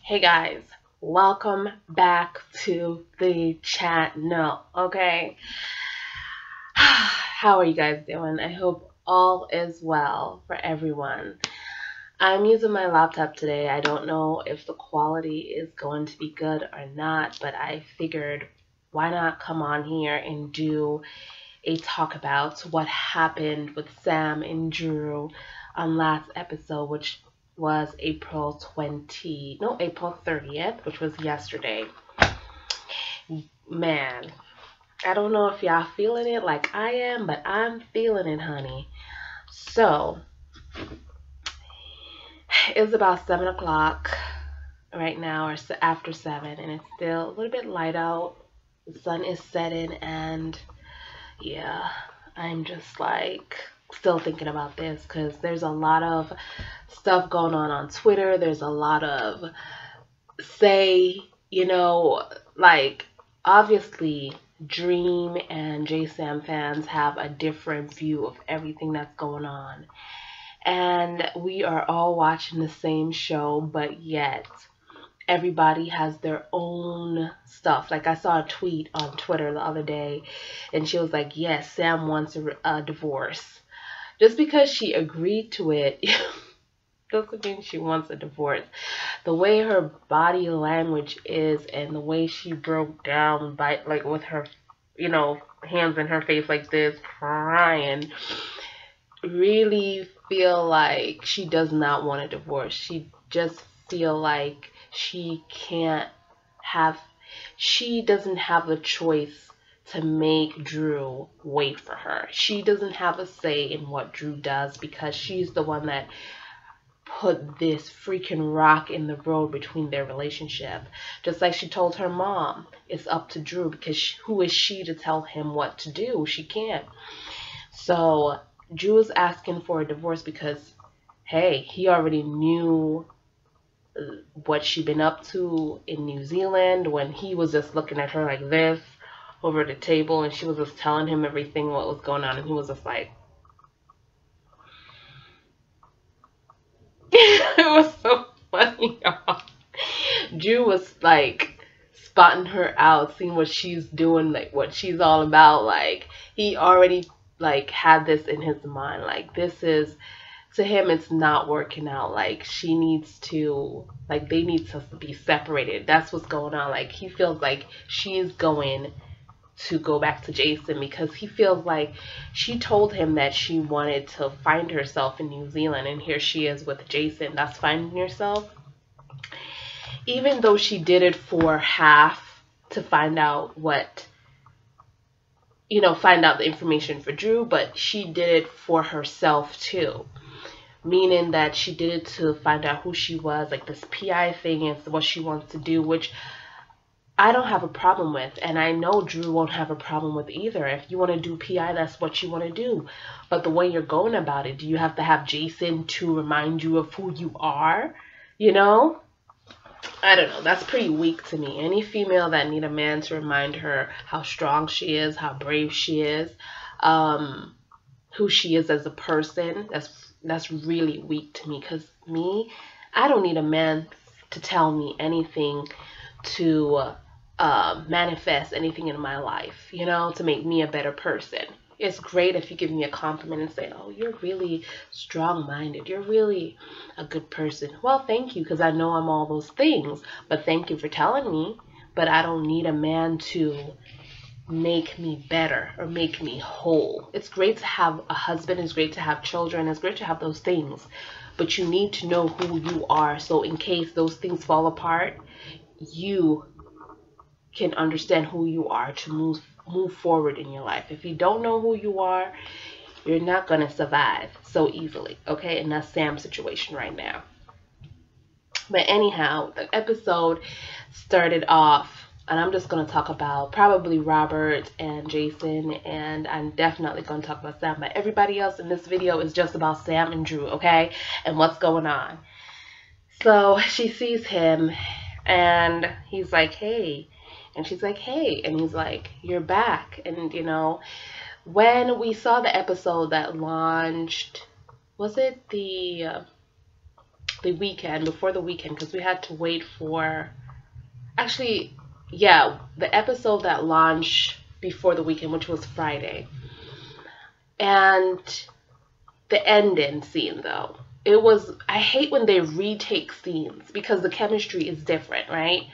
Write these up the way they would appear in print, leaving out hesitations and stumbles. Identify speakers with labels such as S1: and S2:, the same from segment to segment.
S1: Hey guys, welcome back to the channel. Okay, how are you guys doing? I hope all is well for everyone. I'm using my laptop today. I don't know if the quality is going to be good or not, but I figured why not come on here and do a talk about what happened with Sam and Drew on last episode, which was April 30th, which was yesterday. Man, I don't know if y'all feeling it like I am, but I'm feeling it, honey. So, it's about 7 o'clock right now, or after 7, and it's still a little bit light out. The sun is setting, and yeah, I'm just like still thinking about this because there's a lot of stuff going on Twitter. There's a lot of say, like obviously Dream and Sam fans have a different view of everything that's going on. And we are all watching the same show, but yet everybody has their own stuff. Like I saw a tweet on Twitter the other day, and she was like, yes, Sam wants a divorce. Just because she agreed to it doesn't mean she wants a divorce. The way her body language is and the way she broke down by like with her, hands in her face like this, crying, really feel like she does not want a divorce. She just feel like have she doesn't have a choice to make Drew wait for her. She doesn't have a say in what Drew does because she's the one that put this freaking rock in the road between their relationship. Just like she told her mom, it's up to Drew because who is she to tell him what to do? She can't. So Drew is asking for a divorce because, hey, he already knew what she'd been up to in New Zealand when he was just looking at her like this over the table and she was just telling him everything what was going on and he was just like it was so funny, y'all. Drew was like spotting her out, seeing what she's doing, like what she's all about. Like he already like had this in his mind. Like this is to him it's not working out. Like she needs to like they need to be separated. That's what's going on. Like he feels like she's going to go back to Jason because he feels like she told him that she wanted to find herself in New Zealand and here she is with Jason. That's finding yourself. Even though she did it for half to find out find out the information for Drew, but she did it for herself too. Meaning that she did it to find out who she was, like this PI thing is what she wants to do, which I don't have a problem with, and I know Drew won't have a problem with either. If you want to do PI, that's what you want to do. But the way you're going about it, do you have to have Jason to remind you of who you are? I don't know. That's pretty weak to me. Any female that need a man to remind her how strong she is, how brave she is, who she is as a person, that's really weak to me. Because I don't need a man to tell me anything to manifest anything in my life, to make me a better person. It's great if you give me a compliment and say, oh, you're really strong-minded. You're really a good person. Well, thank you, because I know I'm all those things. But thank you for telling me. But I don't need a man to make me better or make me whole. It's great to have a husband. It's great to have children. It's great to have those things. But you need to know who you are. So in case those things fall apart, you can understand who you are to move forward in your life. If you don't know who you are, you're not going to survive so easily, okay? And that's Sam's situation right now. But anyhow, the episode started off, and I'm just going to talk about probably Robert and Jason, and I'm definitely going to talk about Sam. But everybody else in this video is just about Sam and Drew, okay? And what's going on. So she sees him, and he's like, hey. And she's like, hey. And he's like, you're back. And, when we saw the episode that launched, was it the the weekend, before the weekend, because we had to wait for, actually, yeah, the episode that launched before the weekend, which was Friday. And the ending scene, though, it was, I hate when they retake scenes because the chemistry is different, right?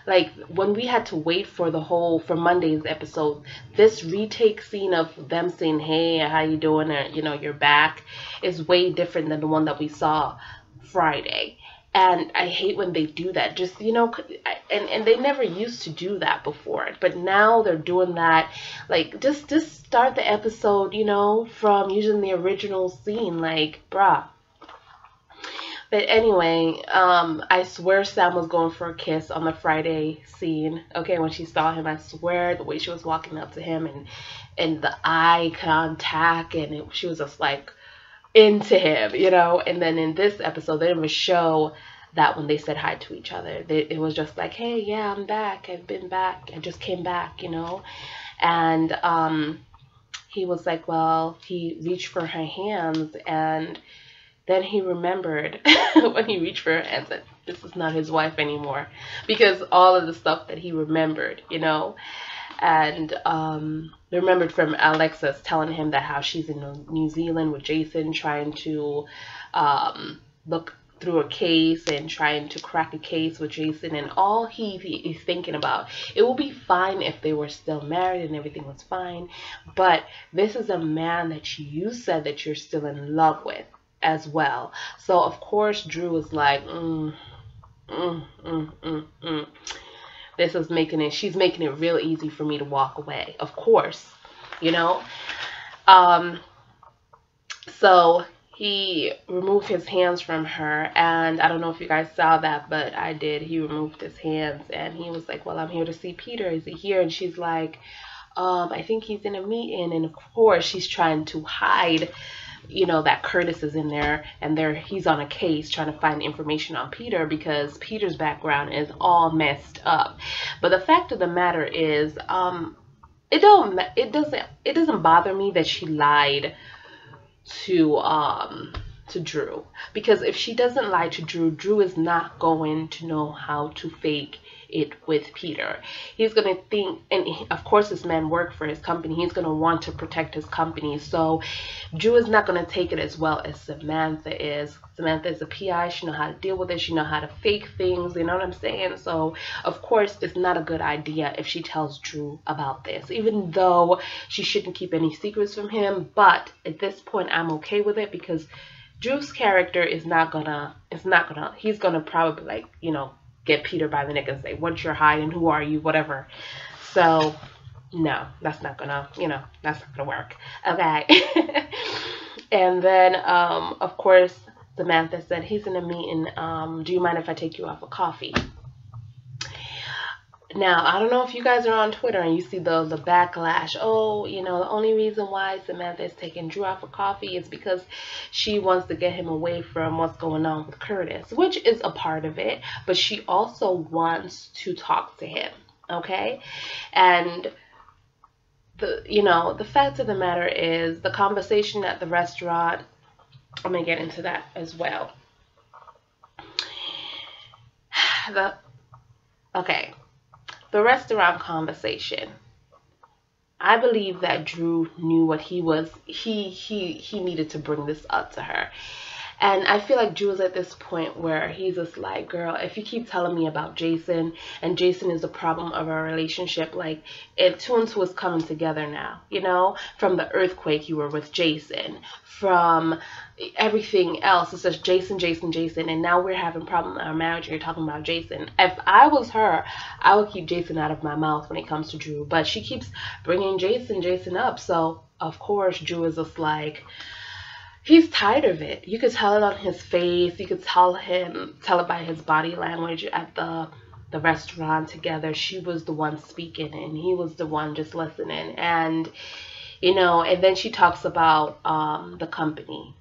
S1: Like when we had to wait for for Monday's episode, this retake scene of them saying, "Hey, how you doing?" Or, "You're back," is way different than the one that we saw Friday. And I hate when they do that. Just, and they never used to do that before, but now they're doing that. Like, just start the episode, from using the original scene. Like, bruh. But anyway, I swear Sam was going for a kiss on the Friday scene. Okay, when she saw him, I swear the way she was walking up to him and the eye contact, and she was just like into him, And then in this episode, they didn't even show that when they said hi to each other. It was just like, "Hey, yeah, I'm back. I've been back. I just came back," And he was like, well, he reached for her hands, and then he remembered when he reached for her hands that this is not his wife anymore, because all of the stuff that he remembered, and remembered from Alexis telling him that how she's in New Zealand with Jason, trying to look through a case and trying to crack a case with Jason, and all he is thinking about, it will be fine if they were still married and everything was fine, but this is a man that you said that you're still in love with as well. So of course Drew is like, this is she's making it real easy for me to walk away, of course, so he removed his hands from her, and I don't know if you guys saw that, but I did. He removed his hands, and he was like, well, I'm here to see Peter. Is he here? And she's like, I think he's in a meeting. And of course she's trying to hide, that Curtis is in there, and he's on a case trying to find information on Peter, because Peter's background is all messed up. But the fact of the matter is, it doesn't bother me that she lied to Drew, because if she doesn't lie to Drew, Drew is not going to know how to fake it with Peter. He's going to think, and of course this man worked for his company, he's going to want to protect his company, so Drew is not going to take it as well as Samantha is. Samantha is a PI, she knows how to deal with it, she knows how to fake things, you know what I'm saying? So of course it's not a good idea if she tells Drew about this, even though she shouldn't keep any secrets from him. But at this point I'm okay with it, because Drew's character he's gonna probably get Peter by the neck and say, what you're hiding, who are you, whatever. So no, that's not gonna work. Okay. And then of course Samantha said, he's in a meeting, do you mind if I take you out for coffee? Now, I don't know if you guys are on Twitter and you see the backlash. Oh, the only reason why Samantha is taking Drew out for coffee is because she wants to get him away from what's going on with Curtis, which is a part of it, but she also wants to talk to him, okay? And the fact of the matter is, the conversation at the restaurant, I'm going to get into that as well. The restaurant conversation. I believe that Drew knew what he needed to bring this up to her. And I feel like Drew is at this point where he's just like, girl, if you keep telling me about Jason, and Jason is the problem of our relationship, like, if two and two is coming together now, from the earthquake you were with Jason, from everything else, it's just Jason, and now we're having problems in our marriage and you're talking about Jason. If I was her, I would keep Jason out of my mouth when it comes to Drew, but she keeps bringing Jason up, so of course Drew is just like, he's tired of it. You could tell it on his face. You could tell it by his body language at the restaurant together. She was the one speaking and he was the one just listening. And, and then she talks about the company.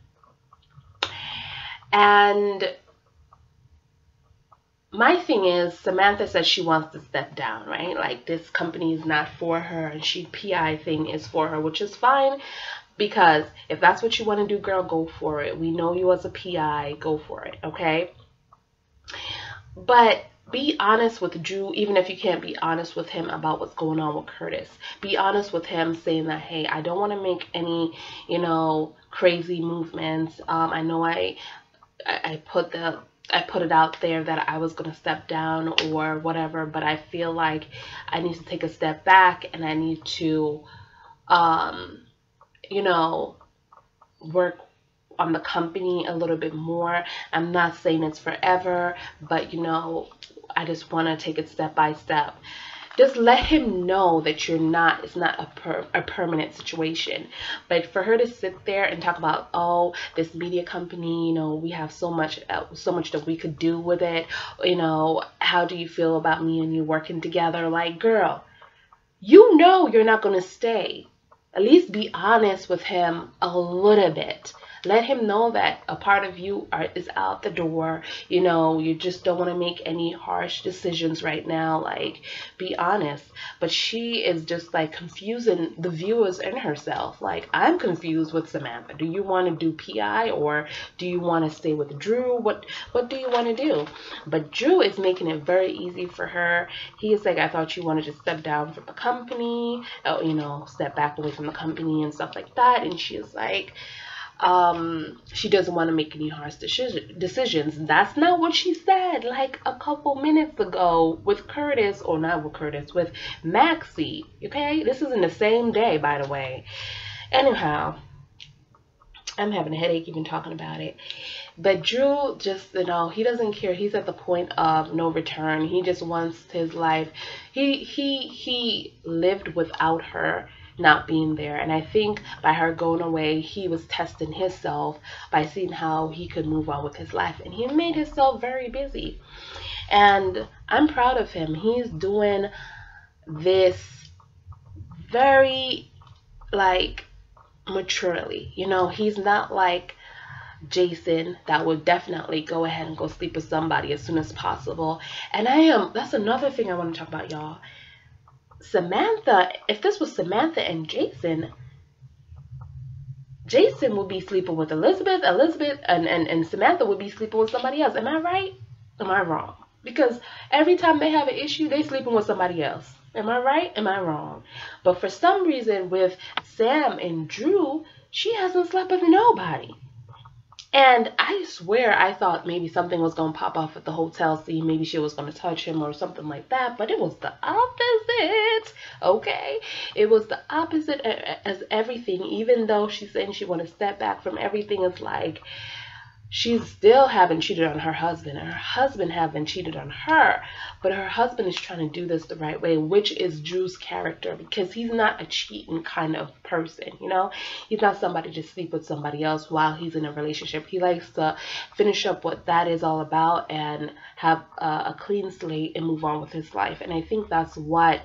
S1: And my thing is, Samantha says she wants to step down, right? Like, this company is not for her, and PI thing is for her, which is fine. Because if that's what you want to do, girl, go for it. We know you as a PI, go for it, okay? But be honest with Drew, even if you can't be honest with him about what's going on with Curtis. Be honest with him, saying that, hey, I don't want to make any, crazy movements. I know I put it out there that I was going to step down or whatever, but I feel like I need to take a step back and I need to, work on the company a little bit more. I'm not saying it's forever, but I just want to take it step by step. Just let him know that it's not a permanent situation. But for her to sit there and talk about, oh, this media company, we have so much that we could do with it. How do you feel about me and you working together? Like, girl, you're not going to stay. At least be honest with him a little bit. Let him know that a part of you is out the door. You just don't want to make any harsh decisions right now. Like, be honest. But she is just like confusing the viewers and herself. Like, I'm confused with Samantha. Do you want to do PI or do you want to stay with Drew? What do you want to do? But Drew is making it very easy for her. He is like, I thought you wanted to step down from the company, step back away from the company and stuff like that. And she is like, she doesn't want to make any harsh decisions. That's not what she said like a couple minutes ago with Curtis, or not with Curtis, with Maxie. Okay, this is in the same day, by the way. Anyhow, I'm having a headache even talking about it. But Drew just, he doesn't care. He's at the point of no return. He just wants his life. He lived without her not being there. And I think by her going away, he was testing himself by seeing how he could move on with his life. And he made himself very busy. And I'm proud of him. He's doing this very, maturely. He's not like Jason that would definitely go ahead and go sleep with somebody as soon as possible. And that's another thing I want to talk about, y'all. Samantha, if this was Samantha and Jason would be sleeping with Elizabeth, and Samantha would be sleeping with somebody else. Am I right? Am I wrong? Because every time they have an issue, they sleeping with somebody else. Am I right? Am I wrong? But for some reason with Sam and Drew, she hasn't slept with nobody. And I swear I thought maybe something was going to pop off at the hotel scene. Maybe she was going to touch him or something like that. But it was the opposite. Okay? It was the opposite as everything. Even though she's saying she want to step back from everything, it's like she still haven't cheated on her husband. And her husband haven't cheated on her. But her husband is trying to do this the right way, which is Drew's character. Because he's not a cheating kind of person, He's not somebody to sleep with somebody else while he's in a relationship. He likes to finish up what that is all about and have a clean slate and move on with his life. And I think that's what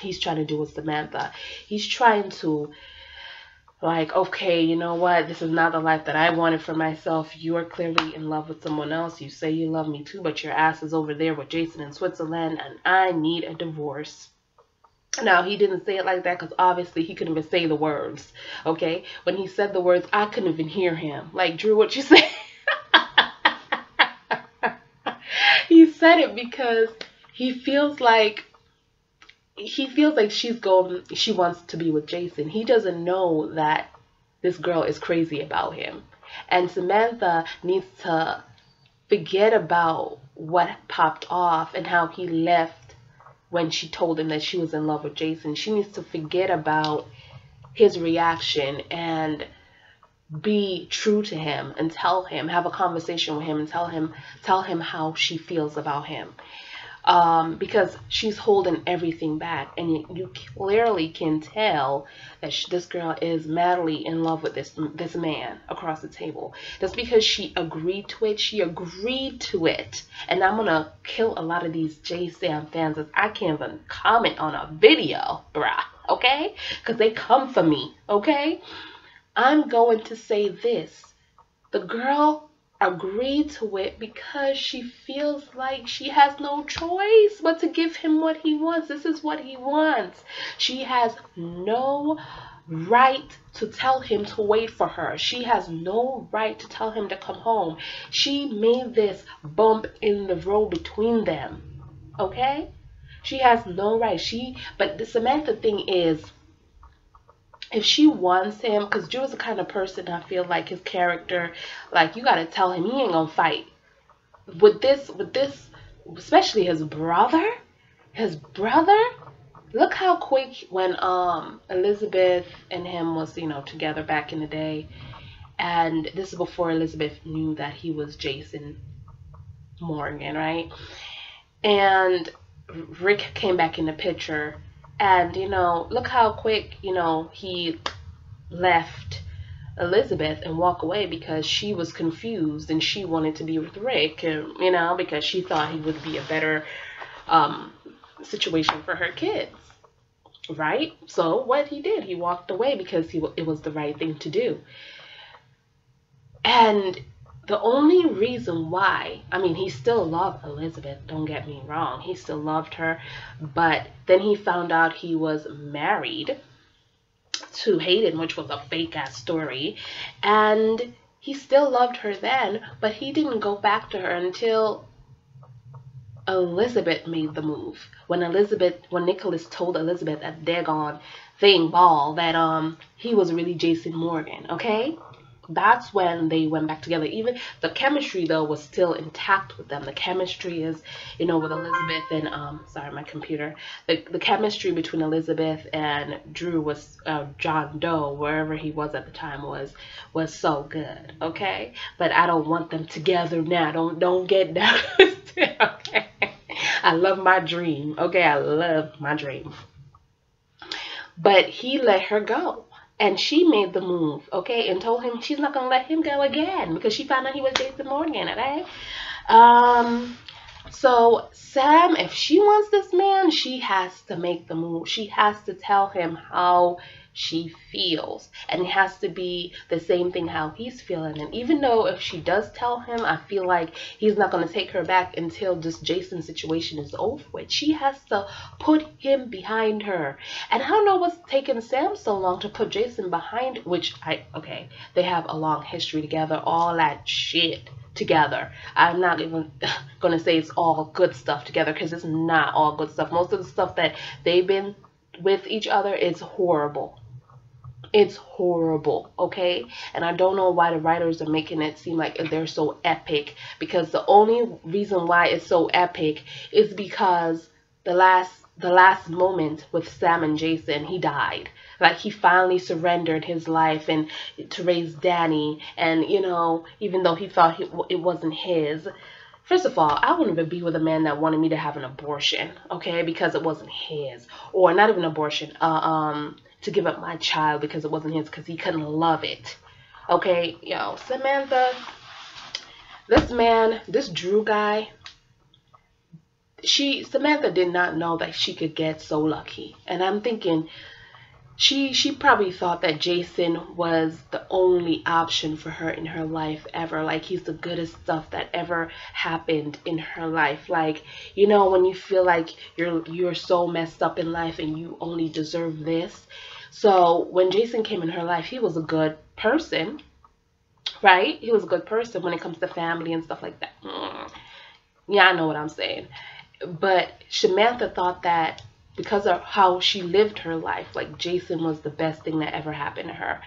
S1: he's trying to do with Samantha. He's trying to, okay, you know what? This is not the life that I wanted for myself. You are clearly in love with someone else. You say you love me too, but your ass is over there with Jason in Switzerland, and I need a divorce. Now, he didn't say it like that because obviously he couldn't even say the words, okay? When he said the words, I couldn't even hear him. Like, Drew, what you say? He said it because he feels like she wants to be with Jason. He doesn't know that this girl is crazy about him. And Samantha needs to forget about what popped off and how he left when she told him that she was in love with Jason. She needs to forget about his reaction and be true to him and tell him, have a conversation with him and tell him how she feels about him. Because she's holding everything back, and you clearly can tell that this girl is madly in love with this man across the table. That's because she agreed to it. She agreed to it, and I'm gonna kill a lot of these J-Sam fans as I can't even comment on a video, bruh. Okay, because they come for me. Okay, I'm going to say this: the girl agreed to it because she feels like she has no choice but to give him what he wants. This is what he wants. She has no right to tell him to wait for her. She has no right to tell him to come home. She made this bump in the road between them. Okay? She has no right. But the Samantha thing is, if she wants him, because Drew is the kind of person, I feel like his character, like, you gotta tell him he ain't gonna fight. With this, especially his brother, look how quick when Elizabeth and him was, together back in the day, and this is before Elizabeth knew that he was Jason Morgan, right? And Rick came back in the picture, and look how quick he left Elizabeth and walk away because she was confused and she wanted to be with Rick, because she thought he would be a better situation for her kids, right? So what he did, he walked away because it was the right thing to do. And the only reason why, he still loved Elizabeth, don't get me wrong, he still loved her, but then he found out he was married to Hayden, which was a fake ass story, and he still loved her then, but he didn't go back to her until Elizabeth made the move. When Nicholas told Elizabeth at daggone thing ball that he was really Jason Morgan, okay? That's when they went back together. Even the chemistry though was still intact with them. The chemistry is, with Elizabeth and sorry, my computer. The chemistry between Elizabeth and Drew was John Doe, wherever he was at the time, was so good. Okay, but I don't want them together now. Don't get down. Okay, I love my dream. Okay, I love my dream. But he let her go. And she made the move, okay, and told him she's not going to let him go again because she found out he was Jason Morgan, okay? So Sam, if she wants this man, she has to make the move. She has to tell him how she feels. And it has to be the same thing how he's feeling. And even though if she does tell him, I feel like he's not going to take her back until this Jason situation is over with. She has to put him behind her. And I don't know what's taking Sam so long to put Jason behind, they have a long history together, all that shit together. I'm not even going to say it's all good stuff together because it's not all good stuff. Most of the stuff that they've been with each other is horrible. It's horrible, okay? And I don't know why the writers are making it seem like they're so epic, because the only reason why it's so epic is because the last moment with Sam and Jason, he died. Like, he finally surrendered his life and to raise Danny, and even though he thought it wasn't his. First of all, I wouldn't even be with a man that wanted me to have an abortion, okay, because it wasn't his. Or not even abortion, to give up my child because it wasn't his, because he couldn't love it. Okay, Samantha, this Drew guy, Samantha did not know that she could get so lucky. And I'm thinking, she probably thought that Jason was the only option for her in her life ever. Like, he's the goodest stuff that ever happened in her life. Like, when you feel like you're so messed up in life and you only deserve this. So when Jason came in her life, he was a good person, right? He was a good person when it comes to family and stuff like that. Yeah, I know what I'm saying. But Samantha thought that because of how she lived her life, like, Jason was the best thing that ever happened to her.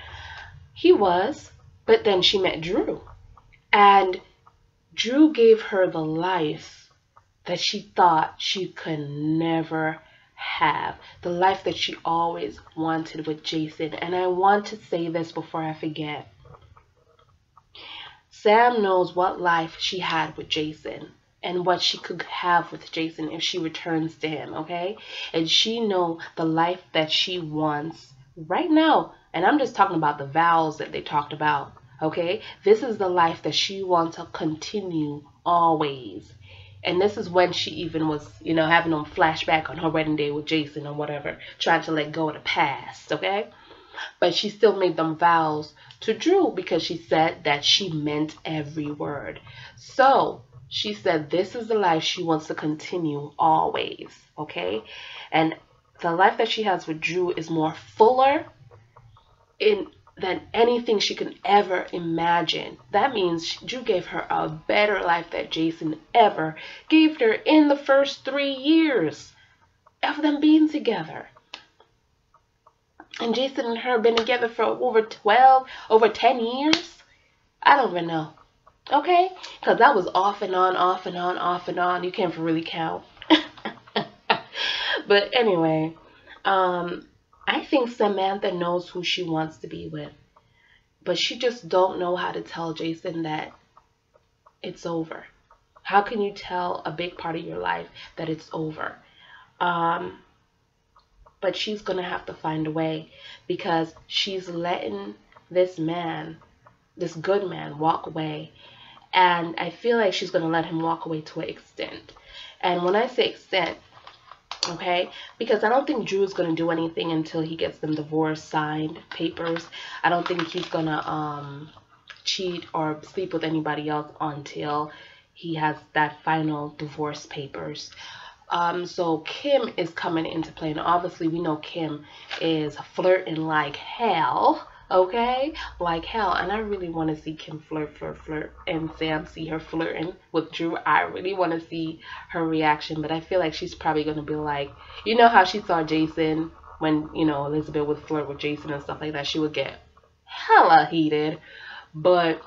S1: He was, but then she met Drew. And Drew gave her the life that she thought she could never have. The life that she always wanted with Jason. And I want to say this before I forget. Sam knows what life she had with Jason and what she could have with Jason if she returns to him, okay? And she know the life that she wants right now. And I'm just talking about the vows that they talked about, okay? This is the life that she wants to continue always. And this is when she even was, having a flashback on her wedding day with Jason or whatever, trying to let go of the past, okay? But she still made them vows to Drew because she said that she meant every word. So she said this is the life she wants to continue always, okay? And the life that she has with Drew is more fuller in than anything she could ever imagine. That means Drew gave her a better life than Jason ever gave her in the first 3 years of them being together. And Jason and her have been together for over 10 years. I don't even know. Okay? Because that was off and on, off and on, off and on. You can't really count. But anyway, I think Samantha knows who she wants to be with. But she just don't know how to tell Jason that it's over. How can you tell a big part of your life that it's over? But she's going to have to find a way, because she's letting this man, this good man, walk away. And I feel like she's going to let him walk away to an extent. And when I say extent, okay, because I don't think Drew is going to do anything until he gets them divorce signed papers. I don't think he's going to cheat or sleep with anybody else until he has that final divorce papers. So Kim is coming into play, and obviously we know Kim is flirting like hell, okay, like hell, and I really want to see Kim flirt, and Sam see her flirting with Drew. I really want to see her reaction, but I feel like she's probably going to be like, you know how she saw Jason when, you know, Elizabeth would flirt with Jason and stuff like that, she would get hella heated, but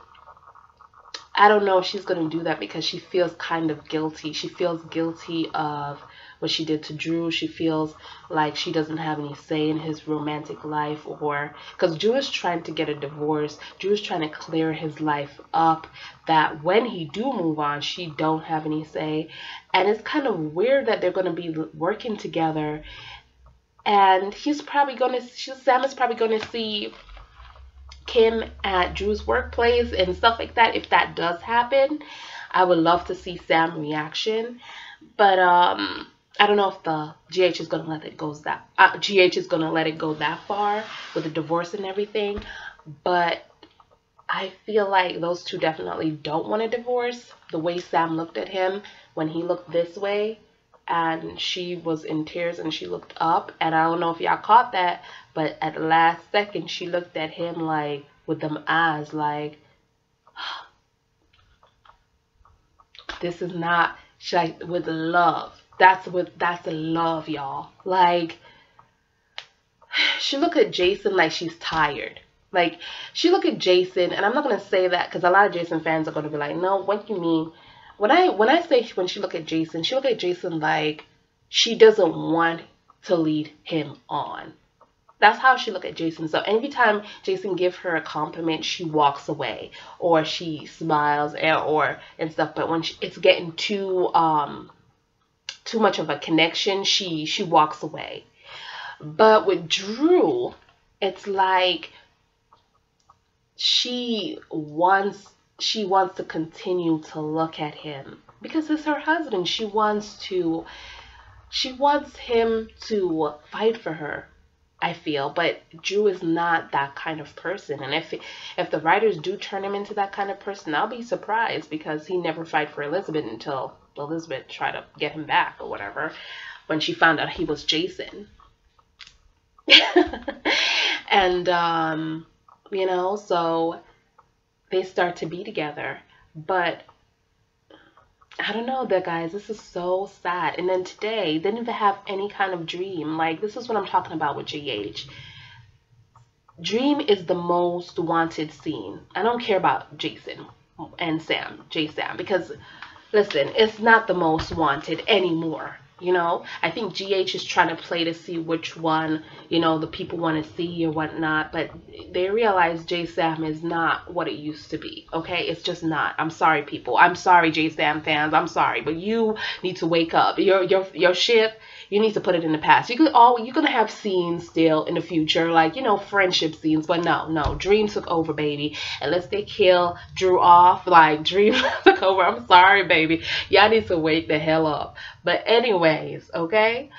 S1: I don't know if she's going to do that because she feels kind of guilty. She feels guilty of what she did to Drew. She feels like she doesn't have any say in his romantic life, or because Drew is trying to get a divorce. Drew is trying to clear his life up, that when he do move on, she don't have any say. And it's kind of weird that they're going to be working together, and he's probably going to, Sam is probably going to see Kim at Drew's workplace and stuff like that. If that does happen, I would love to see Sam's reaction. But I don't know if the GH is gonna let it go that far with the divorce and everything. But I feel like those two definitely don't want a divorce. The way Sam looked at him when he looked this way, and she was in tears and she looked up, and I don't know if y'all caught that, but at the last second she looked at him like with them eyes like, this is not, with love. That's love, y'all. Like, she looked at Jason like she's tired. Like, she looked at Jason, and I'm not gonna say that because a lot of Jason fans are gonna be like, no, what you mean? When I say when she look at Jason, she look at Jason like she doesn't want to lead him on. That's how she look at Jason. So every time Jason give her a compliment, she walks away or she smiles and stuff. But when it's getting too much of a connection, she walks away. But with Drew, it's like she wants to continue to look at him because it's her husband. She wants him to fight for her, I feel. But Drew is not that kind of person, and if the writers do turn him into that kind of person, I'll be surprised, because he never fight for Elizabeth until Elizabeth tried to get him back or whatever, when she found out he was Jason. And you know, so they start to be together. But I don't know, that guys, this is so sad. And then today, they didn't even have any kind of dream. Like, this is what I'm talking about with GH. Dream is the most wanted scene. I don't care about Jason and Sam, J-Sam, because, listen, it's not the most wanted anymore. You know, I think GH is trying to play to see which one, you know, the people want to see or whatnot, but they realize J-Sam is not what it used to be, okay? It's just not. I'm sorry, people. I'm sorry, J-Sam fans. I'm sorry, but you need to wake up. Your ship, you need to put it in the past. You're gonna have scenes still in the future, like, you know, friendship scenes, but no, Dream took over, baby. Unless they kill Drew off, like, Dream took over. I'm sorry, baby. Y'all need to wake the hell up. But anyways, okay,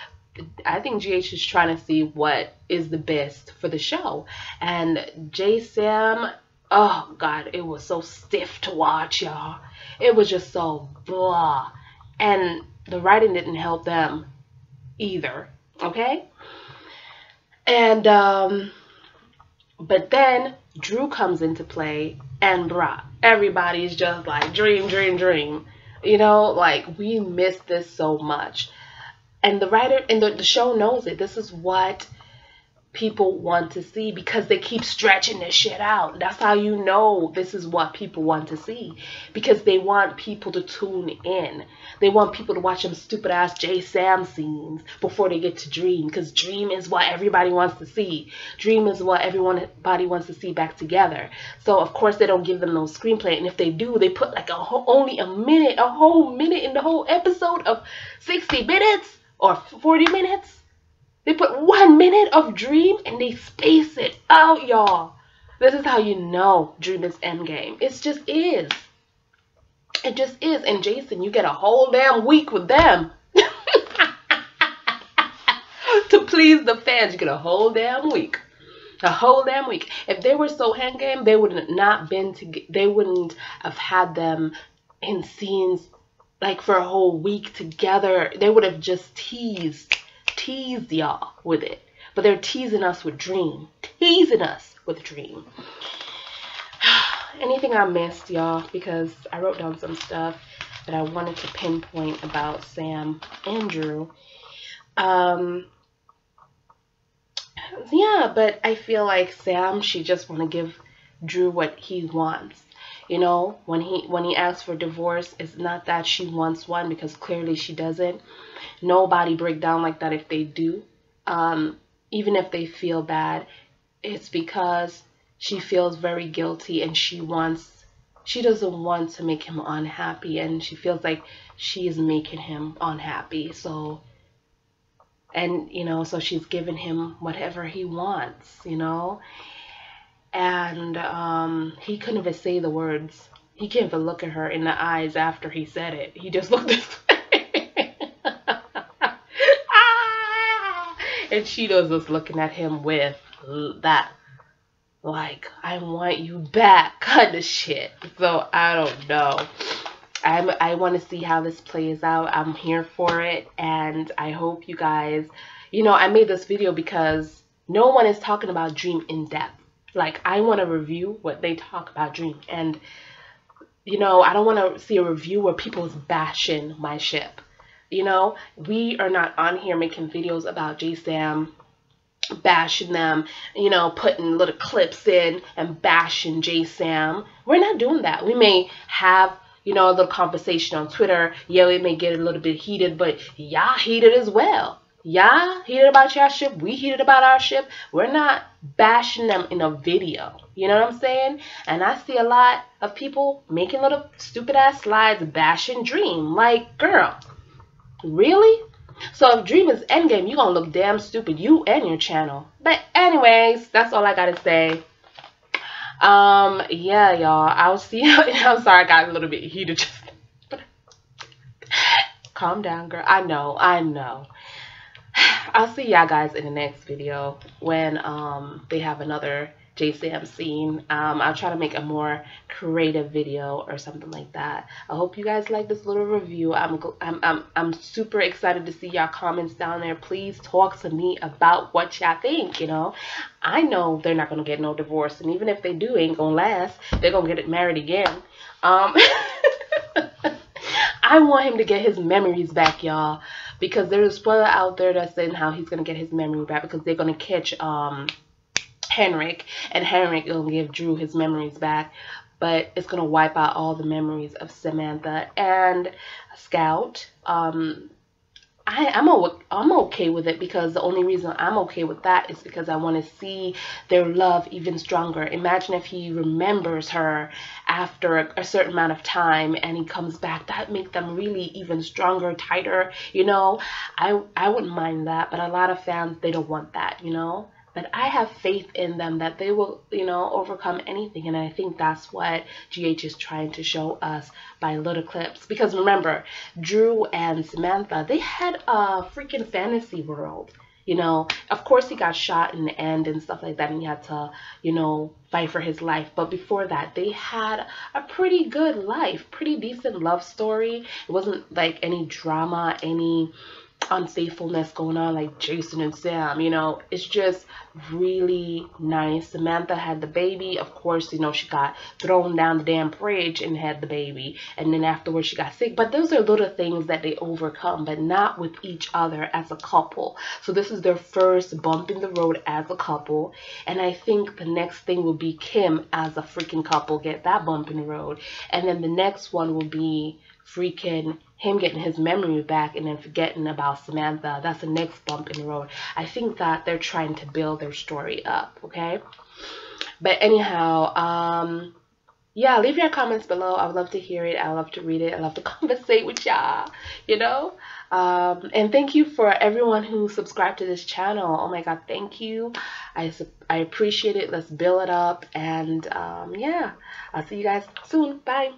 S1: I think GH is trying to see what is the best for the show. And J-Sam, oh God, it was so stiff to watch, y'all. It was just so blah. And the writing didn't help them either, okay? And But then Drew comes into play, and bruh, everybody's just like, dream, dream, dream. You know, like, we miss this so much. And the writer and the show knows it. This is what people want to see because they keep stretching this shit out. That's how you know this is what people want to see, because they want people to tune in. They want people to watch them stupid ass J Sam scenes before they get to Dream, because Dream is what everybody wants to see. Dream is what everybody wants to see back together. So of course they don't give them no screenplay, and if they do, they put like only a whole minute in the whole episode of 60 minutes or 40 minutes. They put 1 minute of Dream and they space it out, y'all. This is how you know Dream is endgame. It just is. It just is. And Jason, you get a whole damn week with them. To please the fans, you get a whole damn week. A whole damn week. If they were so endgame, they would not been they wouldn't have had them in scenes like for a whole week together. They would have just teased y'all with it. But they're teasing us with Dream. Teasing us with Dream. Anything I missed, y'all? Because I wrote down some stuff that I wanted to pinpoint about Sam and Drew. Yeah, but I feel like Sam, she just want to give Drew what he wants. You know, when he asks for divorce, it's not that she wants one, because clearly she doesn't. Nobody break down like that if they do. Even if they feel bad, it's because she feels very guilty and she doesn't want to make him unhappy, and she feels like she is making him unhappy. So, and you know, so she's giving him whatever he wants, you know. And he couldn't even say the words. He can't even look at her in the eyes after he said it. He just looked this way. And she was just looking at him with that, like, I want you back kind of shit. So I don't know. I want to see how this plays out. I'm here for it. And I hope you guys, you know, I made this video because no one is talking about Dream in depth. Like, I want to review what they talk about Dream. And, you know, I don't want to see a review where people's bashing my ship. You know, we are not on here making videos about J-Sam, bashing them, you know, putting little clips in and bashing J-Sam. We're not doing that. We may have, you know, a little conversation on Twitter. Yeah, it may get a little bit heated, but y'all heated as well. Y'all heated about your ship. We heated about our ship. We're not bashing them in a video. You know what I'm saying? And I see a lot of people making little stupid ass slides bashing Dream. Like, girl, really? So if Dream is endgame, you're going to look damn stupid. You and your channel. But anyways, that's all I got to say. Yeah, y'all. I'll see you. I'm sorry I got a little bit heated. Calm down, girl. I know. I'll see y'all guys in the next video when they have another J-Sam scene. I'll try to make a more creative video or something like that. I hope you guys like this little review. I'm super excited to see y'all comments down there. Please talk to me about what y'all think. You know, I know they're not gonna get no divorce, and even if they do, it ain't gonna last. They're gonna get it married again. I want him to get his memories back, y'all, because there's a spoiler out there that's saying how he's gonna get his memory back because they're gonna catch Henrik, and Henrik will give Drew his memories back, but it's gonna wipe out all the memories of Samantha and Scout. I'm okay with it, because the only reason I'm okay with that is because I want to see their love even stronger. Imagine if he remembers her after a certain amount of time and he comes back. That make them really even stronger, tighter, you know. I wouldn't mind that, but a lot of fans, they don't want that, you know. But I have faith in them that they will, you know, overcome anything. And I think that's what GH is trying to show us by little clips. Because remember, Drew and Samantha, they had a freaking fantasy world. You know, of course he got shot in the end and stuff like that, and he had to, you know, fight for his life. But before that, they had a pretty good life, pretty decent love story. It wasn't like any drama, any unfaithfulness going on like Jason and Sam. You know, it's just really nice. Samantha had the baby. Of course, you know, she got thrown down the damn bridge and had the baby. And then afterwards she got sick. But those are little things that they overcome, but not with each other as a couple. So this is their first bump in the road as a couple. And I think the next thing will be Kim as a freaking couple, get that bump in the road. And then the next one will be freaking him getting his memory back and then forgetting about Samantha. That's the next bump in the road. I think that they're trying to build their story up, okay? But anyhow, yeah, leave your comments below. I would love to hear it. I love to read it. I love to conversate with y'all, you know? And thank you for everyone who subscribed to this channel. Oh my God, thank you. I appreciate it. Let's build it up. And yeah, I'll see you guys soon. Bye.